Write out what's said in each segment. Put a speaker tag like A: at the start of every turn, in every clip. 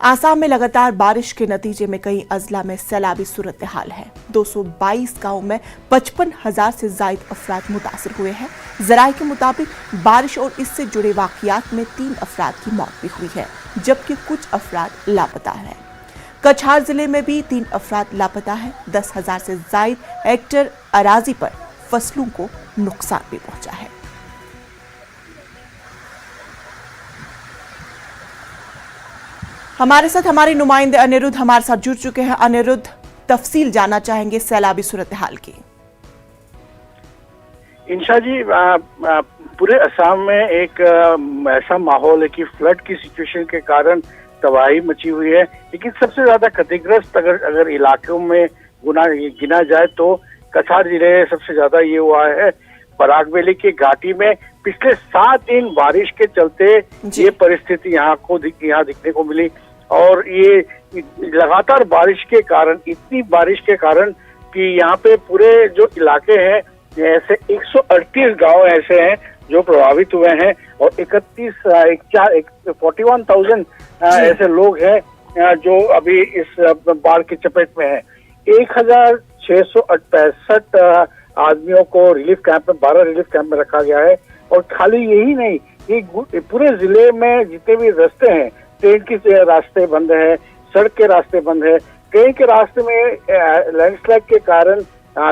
A: आसाम में लगातार बारिश के नतीजे में कई अजला में सैलाबी सूरत हाल है। 222 गांवों में 55,000 से ज्यादा अफराद मुतासर हुए हैं। जराये के मुताबिक बारिश और इससे जुड़े वाकयात में 3 अफराद की मौत भी हुई है, जबकि कुछ अफराद लापता हैं। कछार जिले में भी 3 अफराद लापता हैं। 10,000 से ज्यादा हेक्टेयर अराजी पर फसलों को नुकसान भी पहुंचा है। हमारे साथ हमारे नुमाइंदे अनिरुद्ध हमारे साथ जुड़ चुके हैं। अनिरुद्ध, तफसील जानना चाहेंगे सैलाबी सूरत हाल की।
B: इंशा जी, पूरे असम में एक ऐसा माहौल है कि फ्लड की सिचुएशन के कारण तबाही मची हुई है, लेकिन सबसे ज्यादा क्षतिग्रस्त अगर इलाकों में गिना जाए तो कछार जिले सबसे ज्यादा ये हुआ है। बराक वैली की घाटी में पिछले 7 दिन बारिश के चलते ये परिस्थिति यहाँ दिखने को मिली, और ये लगातार बारिश के कारण, इतनी बारिश के कारण कि यहाँ पे पूरे जो इलाके हैं ऐसे 138 गांव ऐसे हैं जो प्रभावित हुए हैं, और 41,000 ऐसे लोग हैं जो अभी इस बाढ़ की चपेट में हैं। 1,665 आदमियों को रिलीफ कैंप में 12 रिलीफ कैंप में रखा गया है। और खाली यही नहीं, ये पूरे जिले में जितने भी रास्ते हैं, ट्रेन के रास्ते बंद है, सड़क के रास्ते बंद है। ट्रेन के रास्ते में लैंडस्लाइड के कारण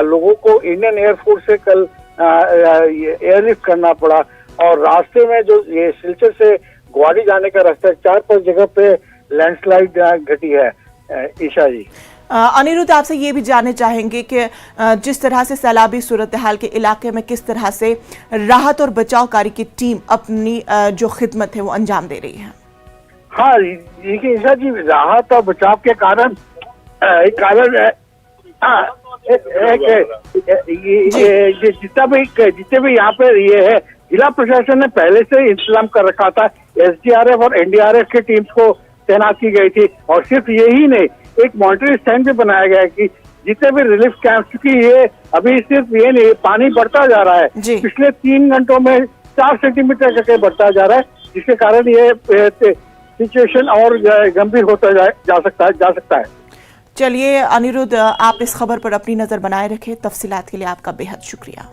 B: लोगों को इंडियन एयरफोर्स से कल एयरलिफ्ट करना पड़ा, और रास्ते में जो ये सिलचर से गुवाहाटी जाने का रास्ता 4-5 जगह पे लैंडस्लाइड घटी है। ईशा जी,
A: अनिरुद्ध, आपसे ये भी जानना चाहेंगे कि जिस तरह से सैलाबी सूरत हाल के इलाके में किस तरह से राहत और बचाव कार्य की टीम अपनी जो खिदमत है वो अंजाम दे रही है।
B: हाँ, देखिए ईशा जी, राहत और बचाव के कारण जितने भी यहाँ पे ये है, जिला प्रशासन ने पहले से इंतजाम कर रखा था। SDRF और NDRF की टीम्स को तैनात की गई थी, और सिर्फ यही नहीं, एक मॉनिटरिंग स्टैंड भी बनाया गया है कि जितने भी रिलीफ कैंप, क्योंकि ये अभी सिर्फ ये नहीं, पानी बढ़ता जा रहा है। पिछले 3 घंटों में 4 सेंटीमीटर करके बढ़ता जा रहा है, जिसके कारण ये सिचुएशन और गंभीर होता जा सकता है।
A: चलिए अनिरुद्ध, आप इस खबर पर अपनी नजर बनाए रखें। तफसीलात के लिए आपका बेहद शुक्रिया।